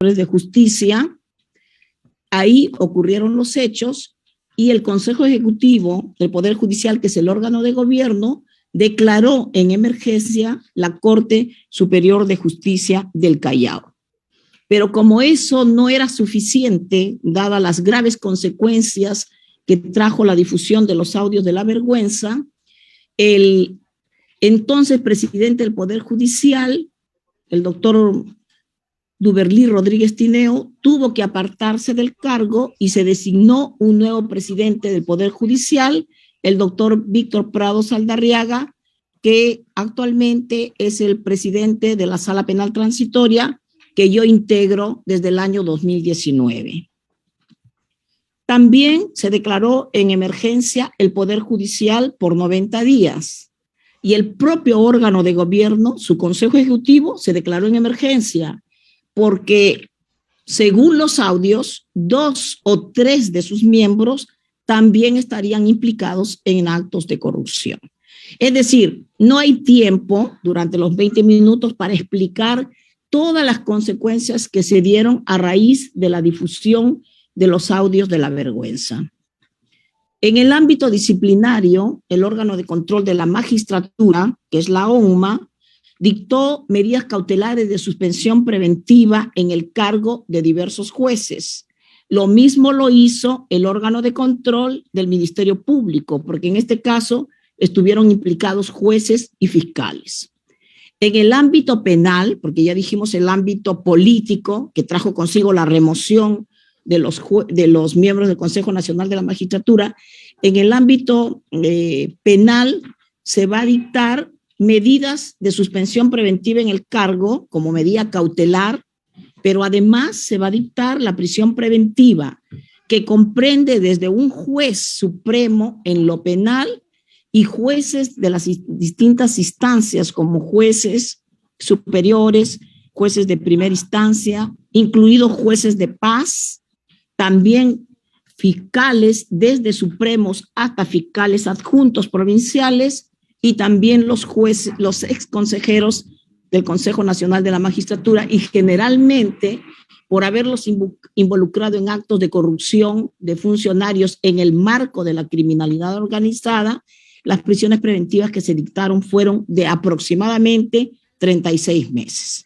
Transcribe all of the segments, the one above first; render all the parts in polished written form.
de Justicia, ahí ocurrieron los hechos y el Consejo Ejecutivo del Poder Judicial, que es el órgano de gobierno, declaró en emergencia la Corte Superior de Justicia del Callao. Pero como eso no era suficiente, dadas las graves consecuencias que trajo la difusión de los audios de la vergüenza, el entonces presidente del Poder Judicial, el doctor Duberlí Rodríguez Tineo, tuvo que apartarse del cargo y se designó un nuevo presidente del Poder Judicial, el doctor Víctor Prado Saldarriaga, que actualmente es el presidente de la Sala Penal Transitoria, que yo integro desde el año 2019. También se declaró en emergencia el Poder Judicial por 90 días y el propio órgano de gobierno, su Consejo Ejecutivo, se declaró en emergencia porque, según los audios, 2 o 3 de sus miembros también estarían implicados en actos de corrupción. Es decir, no hay tiempo durante los 20 minutos para explicar todas las consecuencias que se dieron a raíz de la difusión de los audios de la vergüenza. En el ámbito disciplinario, el órgano de control de la magistratura, que es la ONMA, dictó medidas cautelares de suspensión preventiva en el cargo de diversos jueces. Lo mismo lo hizo el órgano de control del Ministerio Público, porque en este caso estuvieron implicados jueces y fiscales. En el ámbito penal, porque ya dijimos el ámbito político, que trajo consigo la remoción de los miembros del Consejo Nacional de la Magistratura, en el ámbito penal se va a dictar medidas de suspensión preventiva en el cargo como medida cautelar, pero además se va a dictar la prisión preventiva, que comprende desde un juez supremo en lo penal y jueces de las distintas instancias como jueces superiores, jueces de primera instancia, incluidos jueces de paz, también fiscales desde supremos hasta fiscales adjuntos provinciales y también los jueces, los ex consejeros del Consejo Nacional de la Magistratura y generalmente por haberlos involucrado en actos de corrupción de funcionarios en el marco de la criminalidad organizada. Las prisiones preventivas que se dictaron fueron de aproximadamente 36 meses.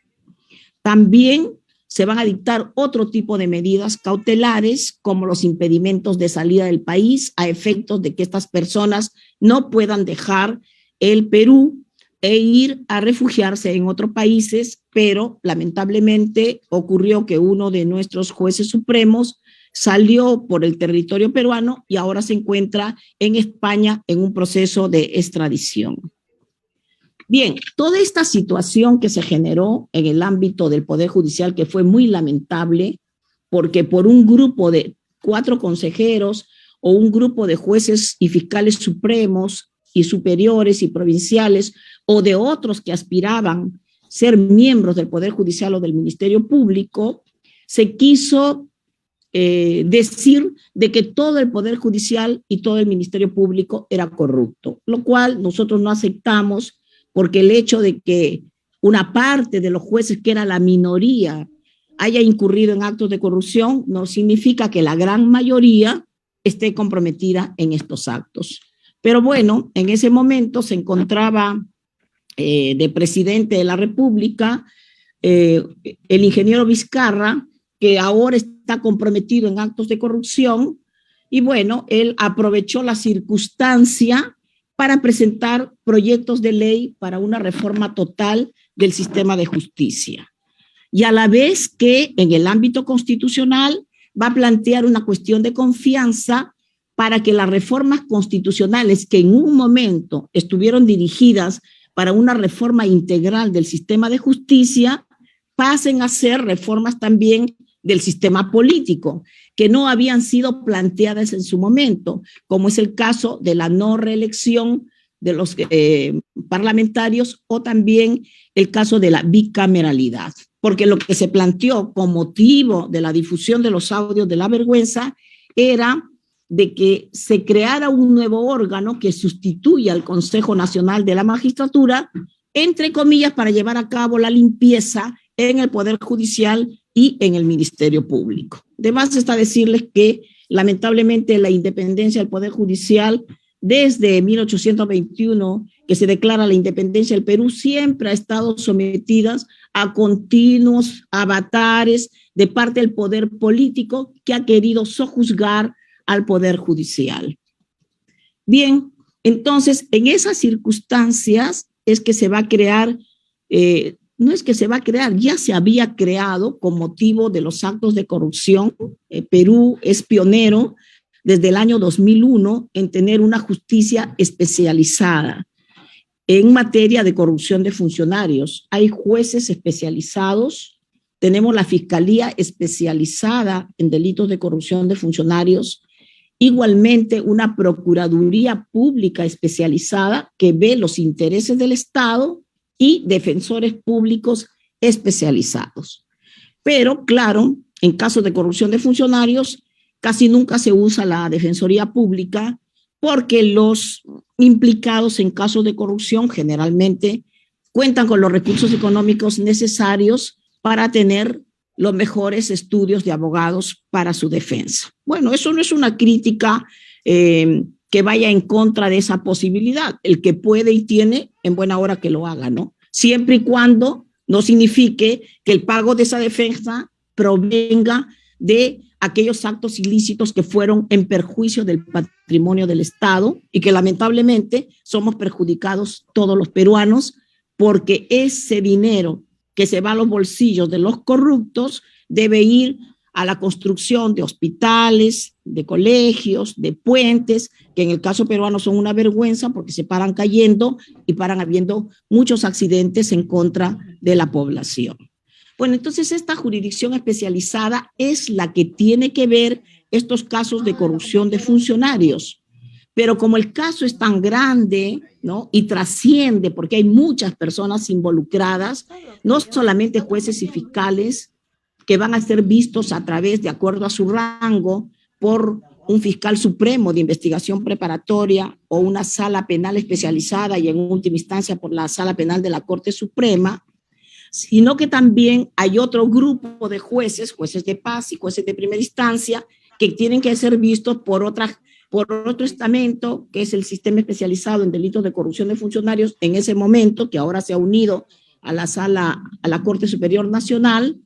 También se van a dictar otro tipo de medidas cautelares, como los impedimentos de salida del país a efectos de que estas personas no puedan dejar el Perú e ir a refugiarse en otros países, pero lamentablemente ocurrió que uno de nuestros jueces supremos salió por el territorio peruano y ahora se encuentra en España en un proceso de extradición. Bien, toda esta situación que se generó en el ámbito del Poder Judicial, que fue muy lamentable, porque por un grupo de 4 consejeros o un grupo de jueces y fiscales supremos y superiores y provinciales, o de otros que aspiraban a ser miembros del Poder Judicial o del Ministerio Público, se quiso decir de que todo el Poder Judicial y todo el Ministerio Público era corrupto, lo cual nosotros no aceptamos, porque el hecho de que una parte de los jueces, que era la minoría, haya incurrido en actos de corrupción, no significa que la gran mayoría esté comprometida en estos actos. Pero bueno, en ese momento se encontraba de presidente de la República el ingeniero Vizcarra, que ahora está comprometido en actos de corrupción, y bueno, él aprovechó la circunstancia para presentar proyectos de ley para una reforma total del sistema de justicia. Y a la vez que en el ámbito constitucional va a plantear una cuestión de confianza para que las reformas constitucionales que en un momento estuvieron dirigidas para una reforma integral del sistema de justicia pasen a ser reformas también del sistema político, que no habían sido planteadas en su momento, como es el caso de la no reelección de los parlamentarios o también el caso de la bicameralidad, porque lo que se planteó con motivo de la difusión de los audios de la vergüenza era de que se creara un nuevo órgano que sustituya al Consejo Nacional de la Magistratura, entre comillas, para llevar a cabo la limpieza en el Poder Judicial y en el Ministerio Público. Además está decirles que lamentablemente la independencia del Poder Judicial desde 1821, que se declara la independencia del Perú, siempre ha estado sometida a continuos avatares de parte del poder político que ha querido sojuzgar al Poder Judicial. Bien, entonces, en esas circunstancias es que se va a crear, no es que se va a crear, ya se había creado con motivo de los actos de corrupción. Perú es pionero desde el año 2001 en tener una justicia especializada en materia de corrupción de funcionarios. Hay jueces especializados, tenemos la Fiscalía especializada en delitos de corrupción de funcionarios, igualmente una Procuraduría Pública especializada que ve los intereses del Estado y defensores públicos especializados. Pero, claro, en casos de corrupción de funcionarios, casi nunca se usa la Defensoría Pública porque los implicados en casos de corrupción generalmente cuentan con los recursos económicos necesarios para tener los mejores estudios de abogados para su defensa. Bueno, eso no es una crítica que vaya en contra de esa posibilidad. El que puede y tiene, en buena hora que lo haga, ¿no? Siempre y cuando no signifique que el pago de esa defensa provenga de aquellos actos ilícitos que fueron en perjuicio del patrimonio del Estado y que lamentablemente somos perjudicados todos los peruanos porque ese dinero que se va a los bolsillos de los corruptos debe ir a la construcción de hospitales, de colegios, de puentes, que en el caso peruano son una vergüenza porque se paran cayendo y paran habiendo muchos accidentes en contra de la población. Bueno, entonces esta jurisdicción especializada es la que tiene que ver estos casos de corrupción de funcionarios. Pero como el caso es tan grande, ¿no? Y trasciende, porque hay muchas personas involucradas, no solamente jueces y fiscales, que van a ser vistos a través, de acuerdo a su rango, por un fiscal supremo de investigación preparatoria o una sala penal especializada y en última instancia por la sala penal de la Corte Suprema, sino que también hay otro grupo de jueces, jueces de paz y jueces de primera instancia, que tienen que ser vistos por otro estamento, que es el sistema especializado en delitos de corrupción de funcionarios en ese momento, que ahora se ha unido a la Corte Superior Nacional,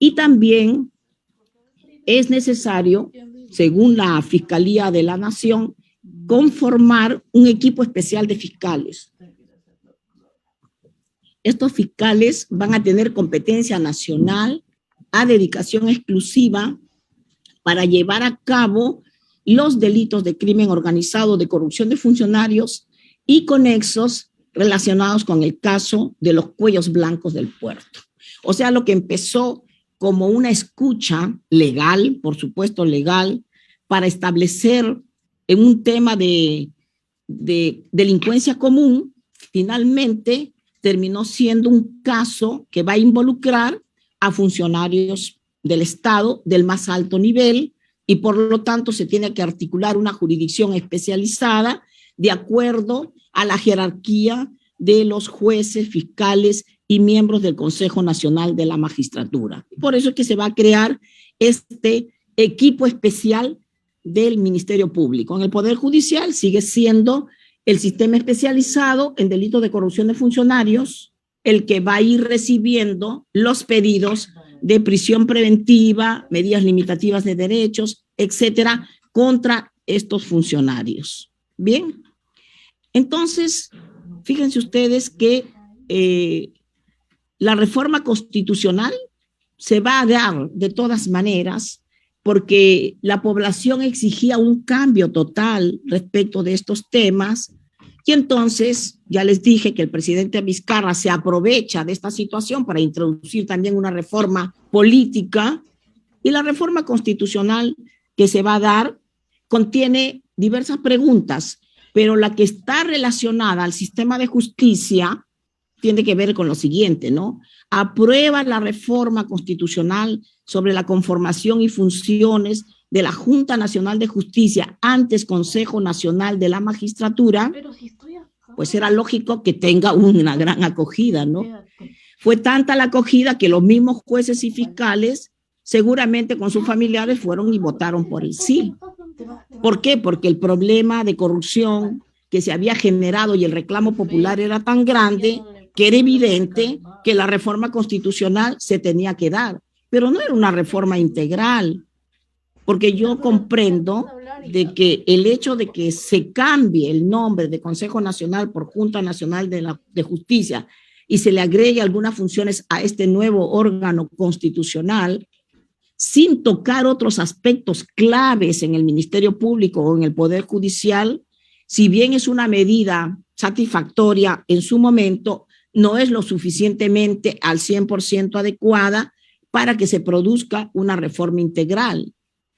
y también es necesario, según la Fiscalía de la Nación, conformar un equipo especial de fiscales. Estos fiscales van a tener competencia nacional a dedicación exclusiva para llevar a cabo los delitos de crimen organizado de corrupción de funcionarios y conexos relacionados con el caso de los cuellos blancos del puerto. O sea, lo que empezó como una escucha legal, por supuesto legal, para establecer en un tema de delincuencia común, finalmente terminó siendo un caso que va a involucrar a funcionarios del Estado del más alto nivel y por lo tanto se tiene que articular una jurisdicción especializada de acuerdo a la jerarquía de los jueces, fiscales y miembros del Consejo Nacional de la Magistratura. Por eso es que se va a crear este equipo especial del Ministerio Público. En el Poder Judicial sigue siendo el sistema especializado en delitos de corrupción de funcionarios el que va a ir recibiendo los pedidos de prisión preventiva, medidas limitativas de derechos, etcétera, contra estos funcionarios. Bien, entonces, fíjense ustedes que la reforma constitucional se va a dar de todas maneras porque la población exigía un cambio total respecto de estos temas y entonces ya les dije que el presidente Vizcarra se aprovecha de esta situación para introducir también una reforma política y la reforma constitucional que se va a dar contiene diversas preguntas, pero la que está relacionada al sistema de justicia tiene que ver con lo siguiente, ¿no? Aprueba la reforma constitucional sobre la conformación y funciones de la Junta Nacional de Justicia, antes Consejo Nacional de la Magistratura, pues era lógico que tenga una gran acogida, ¿no? Fue tanta la acogida que los mismos jueces y fiscales seguramente con sus familiares fueron y votaron por el sí. ¿Por qué? Porque el problema de corrupción que se había generado y el reclamo popular era tan grande que era evidente que la reforma constitucional se tenía que dar, pero no era una reforma integral, porque yo comprendo de que el hecho de que se cambie el nombre de Consejo Nacional por Junta Nacional de Justicia y se le agregue algunas funciones a este nuevo órgano constitucional, sin tocar otros aspectos claves en el Ministerio Público o en el Poder Judicial, si bien es una medida satisfactoria en su momento, no es lo suficientemente al 100% adecuada para que se produzca una reforma integral.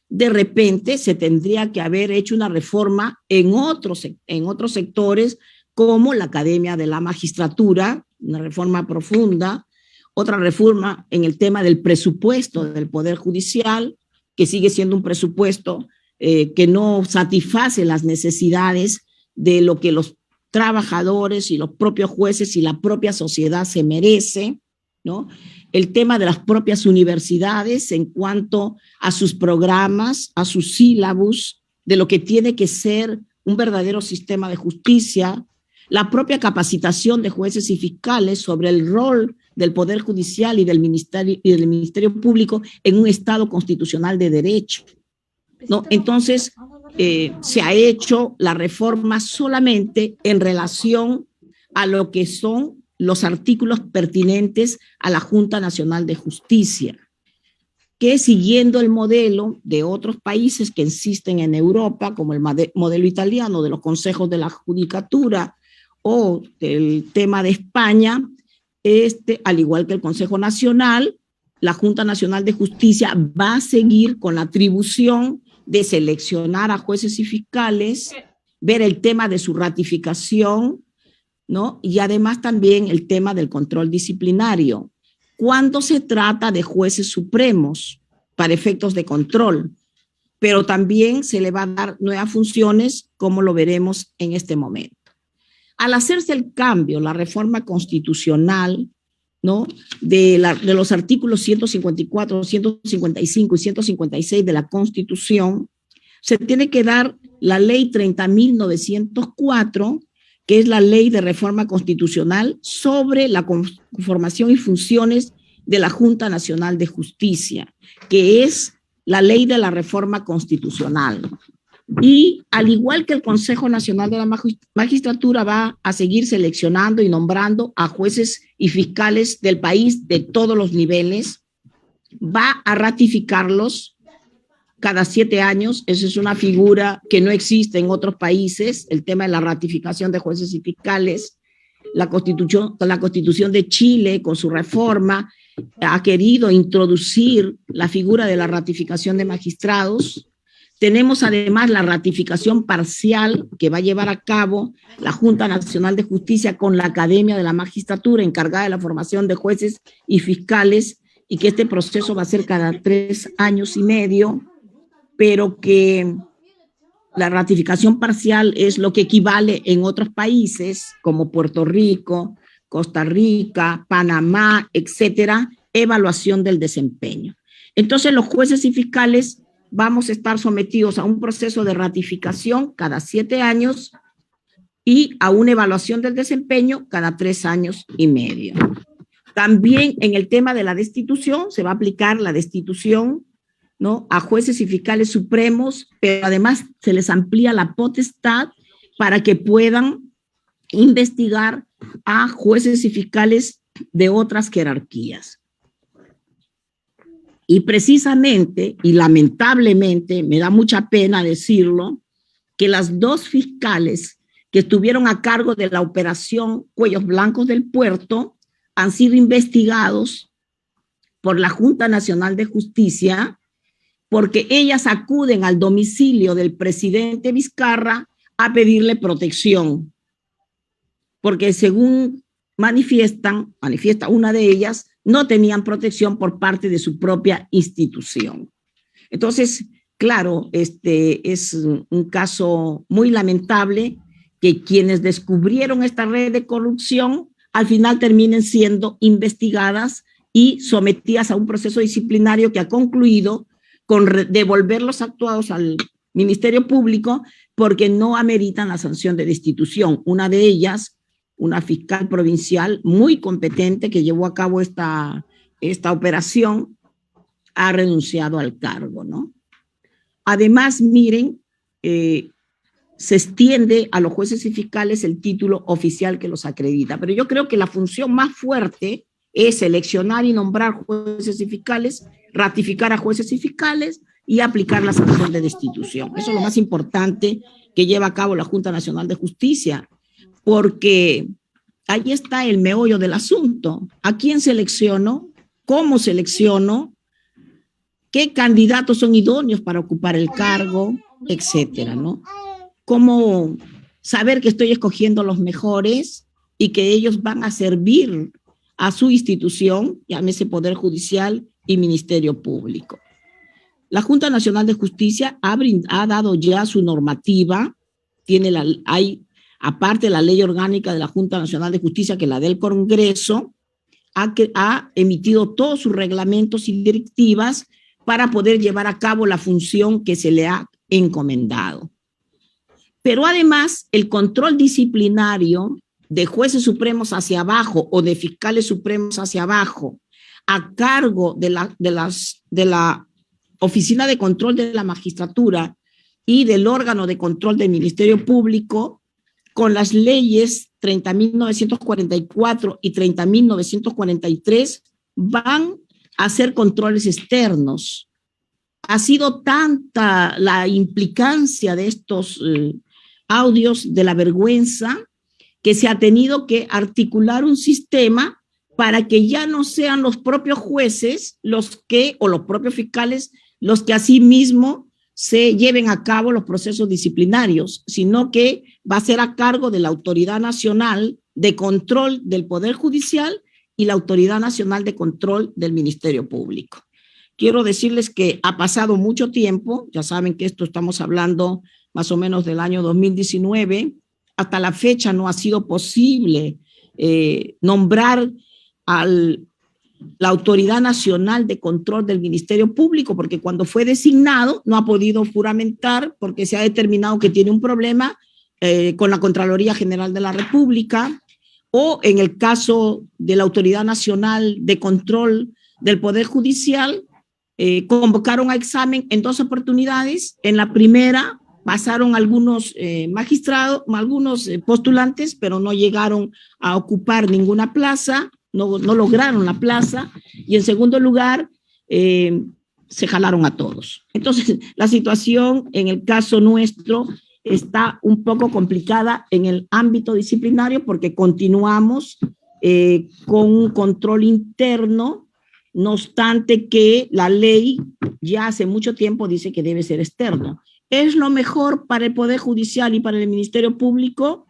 De repente se tendría que haber hecho una reforma en otros sectores, como la Academia de la Magistratura, una reforma profunda, otra reforma en el tema del presupuesto del Poder Judicial, que sigue siendo un presupuesto que no satisface las necesidades de lo que los trabajadores y los propios jueces y la propia sociedad se merece, ¿no? El tema de las propias universidades en cuanto a sus programas, a sus sílabus, de lo que tiene que ser un verdadero sistema de justicia, la propia capacitación de jueces y fiscales sobre el rol del Poder Judicial y del Ministerio Público en un Estado constitucional de derecho, ¿no? Entonces, se ha hecho la reforma solamente en relación a lo que son los artículos pertinentes a la Junta Nacional de Justicia, que siguiendo el modelo de otros países que existen en Europa, como el modelo italiano de los consejos de la judicatura o el tema de España, al igual que el Consejo Nacional, la Junta Nacional de Justicia va a seguir con la atribución de seleccionar a jueces y fiscales, ver el tema de su ratificación, ¿no? Y además también el tema del control disciplinario. Cuando se trata de jueces supremos para efectos de control, pero también se le va a dar nuevas funciones, como lo veremos en este momento. Al hacerse el cambio, la reforma constitucional, ¿no? de los artículos 154, 155 y 156 de la Constitución, se tiene que dar la ley 30.904, que es la ley de reforma constitucional sobre la conformación y funciones de la Junta Nacional de Justicia, que es la ley de la reforma constitucional. Y al igual que el Consejo Nacional de la Magistratura va a seguir seleccionando y nombrando a jueces y fiscales del país de todos los niveles, va a ratificarlos cada 7 años. Esa es una figura que no existe en otros países, el tema de la ratificación de jueces y fiscales. La Constitución de Chile, con su reforma, ha querido introducir la figura de la ratificación de magistrados. Tenemos además la ratificación parcial que va a llevar a cabo la Junta Nacional de Justicia con la Academia de la Magistratura, encargada de la formación de jueces y fiscales, y que este proceso va a ser cada 3 años y medio, pero que la ratificación parcial es lo que equivale en otros países como Puerto Rico, Costa Rica, Panamá, etcétera, evaluación del desempeño. Entonces los jueces y fiscales vamos a estar sometidos a un proceso de ratificación cada 7 años y a una evaluación del desempeño cada 3 años y medio. También en el tema de la destitución se va a aplicar la destitución, ¿no?, a jueces y fiscales supremos, pero además se les amplía la potestad para que puedan investigar a jueces y fiscales de otras jerarquías. Y precisamente, y lamentablemente, me da mucha pena decirlo, que las 2 fiscales que estuvieron a cargo de la operación Cuellos Blancos del Puerto han sido investigados por la Junta Nacional de Justicia porque ellas acuden al domicilio del presidente Vizcarra a pedirle protección. Porque según manifiesta una de ellas, no tenían protección por parte de su propia institución. Entonces, claro, es un caso muy lamentable que quienes descubrieron esta red de corrupción al final terminen siendo investigadas y sometidas a un proceso disciplinario que ha concluido con devolver los actuados al Ministerio Público porque no ameritan la sanción de destitución. Una de ellas, una fiscal provincial muy competente que llevó a cabo esta operación, ha renunciado al cargo, ¿no? Además, miren, se extiende a los jueces y fiscales el título oficial que los acredita. Pero yo creo que la función más fuerte es seleccionar y nombrar jueces y fiscales, ratificar a jueces y fiscales y aplicar la sanción de destitución. Eso es lo más importante que lleva a cabo la Junta Nacional de Justicia, porque ahí está el meollo del asunto. ¿A quién selecciono? ¿Cómo selecciono? ¿Qué candidatos son idóneos para ocupar el cargo? Etcétera, ¿no? Cómo saber que estoy escogiendo los mejores y que ellos van a servir a su institución, llámese Poder Judicial y Ministerio Público. La Junta Nacional de Justicia ha dado ya su normativa, hay, aparte de la ley orgánica de la Junta Nacional de Justicia, que la del Congreso, ha emitido todos sus reglamentos y directivas para poder llevar a cabo la función que se le ha encomendado. Pero además, el control disciplinario de jueces supremos hacia abajo o de fiscales supremos hacia abajo, a cargo de la Oficina de Control de la Magistratura y del órgano de control del Ministerio Público, con las leyes 30.944 y 30.943, van a hacer controles externos. Ha sido tanta la implicancia de estos audios de la vergüenza que se ha tenido que articular un sistema para que ya no sean los propios jueces o los propios fiscales los que asimismo se lleven a cabo los procesos disciplinarios, sino que va a ser a cargo de la Autoridad Nacional de Control del Poder Judicial y la Autoridad Nacional de Control del Ministerio Público. Quiero decirles que ha pasado mucho tiempo, ya saben que esto estamos hablando más o menos del año 2019, hasta la fecha no ha sido posible nombrar a la Autoridad Nacional de Control del Ministerio Público, porque cuando fue designado no ha podido juramentar porque se ha determinado que tiene un problema con la Contraloría General de la República, o en el caso de la Autoridad Nacional de Control del Poder Judicial, convocaron a examen en 2 oportunidades. En la primera pasaron algunos magistrados, algunos postulantes, pero no llegaron a ocupar ninguna plaza, no lograron la plaza, y en segundo lugar se jalaron a todos. Entonces, la situación en el caso nuestro está un poco complicada en el ámbito disciplinario porque continuamos con un control interno, no obstante que la ley ya hace mucho tiempo dice que debe ser externo. ¿Es lo mejor para el Poder Judicial y para el Ministerio Público?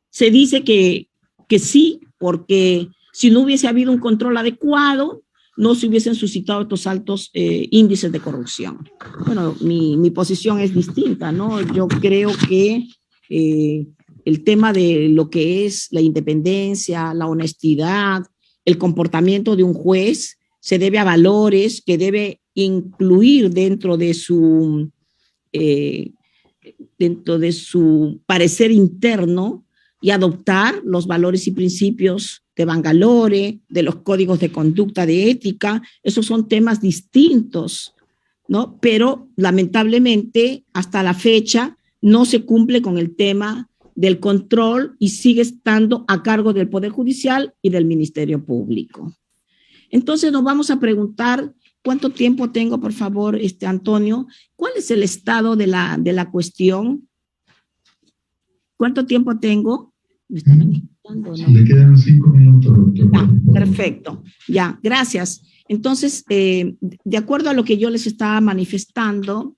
Se dice que sí, porque si no hubiese habido un control adecuado, no se hubiesen suscitado estos altos índices de corrupción. Bueno, mi posición es distinta, ¿no? Yo creo que el tema de lo que es la independencia, la honestidad, el comportamiento de un juez se debe a valores que debe incluir dentro de su parecer interno y adoptar los valores y principios de Bangalore, de los códigos de conducta de ética. Esos son temas distintos, ¿no? Pero lamentablemente hasta la fecha no se cumple con el tema del control y sigue estando a cargo del Poder Judicial y del Ministerio Público. Entonces nos vamos a preguntar, ¿cuánto tiempo tengo, por favor, Antonio? ¿Cuál es el estado de la cuestión? ¿Cuánto tiempo tengo? ¿Me están manifestando, no? Le quedan 5 minutos, doctor. Perfecto, ya, gracias. Entonces, de acuerdo a lo que yo les estaba manifestando,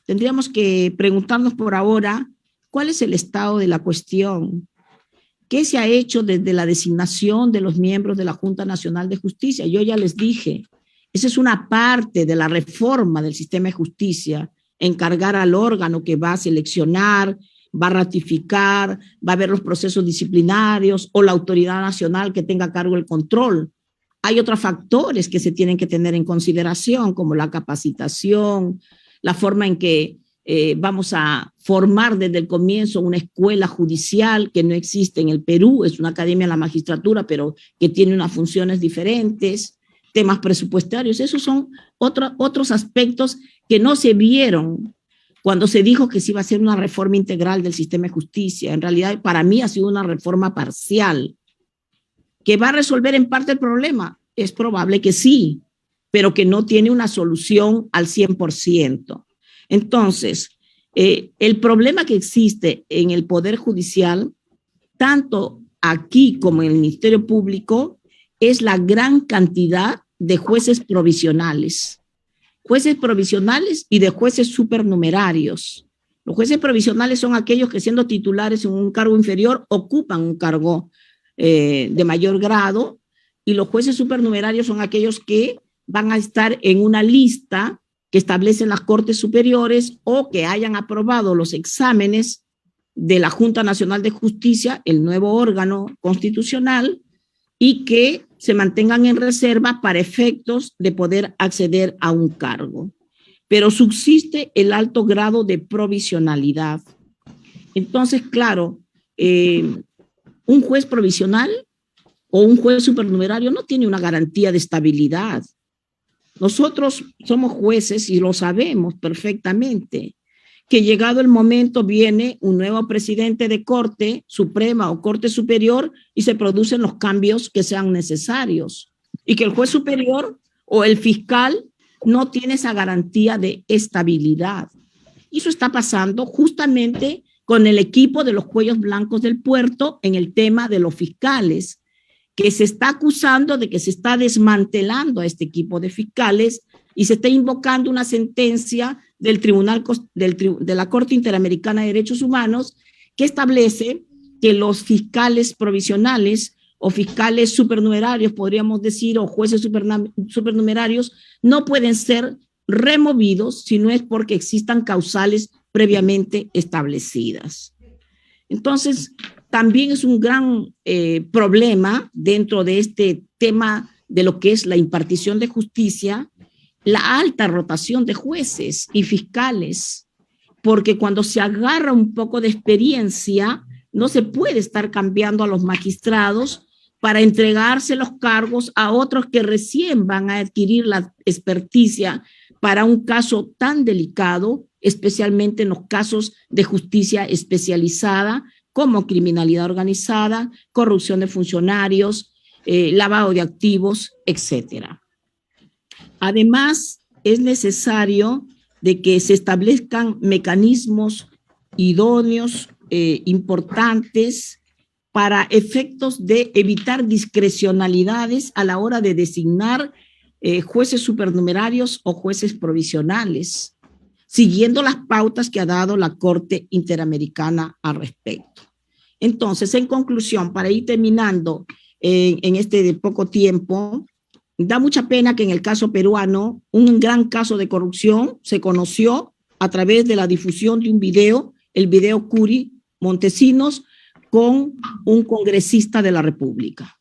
tendríamos que preguntarnos por ahora, ¿cuál es el estado de la cuestión? ¿Qué se ha hecho desde la designación de los miembros de la Junta Nacional de Justicia? Yo ya les dije, esa es una parte de la reforma del sistema de justicia, encargar al órgano que va a seleccionar va a ratificar, va a ver los procesos disciplinarios o la autoridad nacional que tenga a cargo el control. Hay otros factores que se tienen que tener en consideración, como la capacitación, la forma en que vamos a formar desde el comienzo una escuela judicial que no existe en el Perú, es una academia de la magistratura, pero que tiene unas funciones diferentes, temas presupuestarios. Esos son otros aspectos que no se vieron cuando se dijo que se iba a hacer una reforma integral del sistema de justicia. En realidad, para mí ha sido una reforma parcial. ¿Que va a resolver en parte el problema? Es probable que sí, pero que no tiene una solución al 100%. Entonces, el problema que existe en el Poder Judicial, tanto aquí como en el Ministerio Público, es la gran cantidad de jueces provisionales y de jueces supernumerarios. Los jueces provisionales son aquellos que, siendo titulares en un cargo inferior, ocupan un cargo de mayor grado, y los jueces supernumerarios son aquellos que van a estar en una lista que establecen las Cortes Superiores o que hayan aprobado los exámenes de la Junta Nacional de Justicia, el nuevo órgano constitucional, y que se mantengan en reserva para efectos de poder acceder a un cargo. Pero subsiste el alto grado de provisionalidad. Entonces, claro, un juez provisional o un juez supernumerario no tiene una garantía de estabilidad. Nosotros somos jueces y lo sabemos perfectamente, que llegado el momento viene un nuevo presidente de Corte Suprema o Corte Superior y se producen los cambios que sean necesarios, y que el juez superior o el fiscal no tiene esa garantía de estabilidad. Y eso está pasando justamente con el equipo de los cuellos blancos del puerto en el tema de los fiscales, que se está acusando de que se está desmantelando a este equipo de fiscales y se está invocando una sentencia del de la Corte Interamericana de Derechos Humanos que establece que los fiscales provisionales o fiscales supernumerarios, podríamos decir, o jueces supernumerarios, no pueden ser removidos si no es porque existan causales previamente establecidas. Entonces, también es un gran problema dentro de este tema de lo que es la impartición de justicia, la alta rotación de jueces y fiscales, porque cuando se agarra un poco de experiencia, no se puede estar cambiando a los magistrados para entregarse los cargos a otros que recién van a adquirir la experticia para un caso tan delicado, especialmente en los casos de justicia especializada, como criminalidad organizada, corrupción de funcionarios, lavado de activos, etcétera. Además, es necesario de que se establezcan mecanismos idóneos, importantes, para efectos de evitar discrecionalidades a la hora de designar jueces supernumerarios o jueces provisionales, siguiendo las pautas que ha dado la Corte Interamericana al respecto. Entonces, en conclusión, para ir terminando en este poco tiempo, da mucha pena que en el caso peruano un gran caso de corrupción se conoció a través de la difusión de un video, el video Curi Montesinos, con un congresista de la República.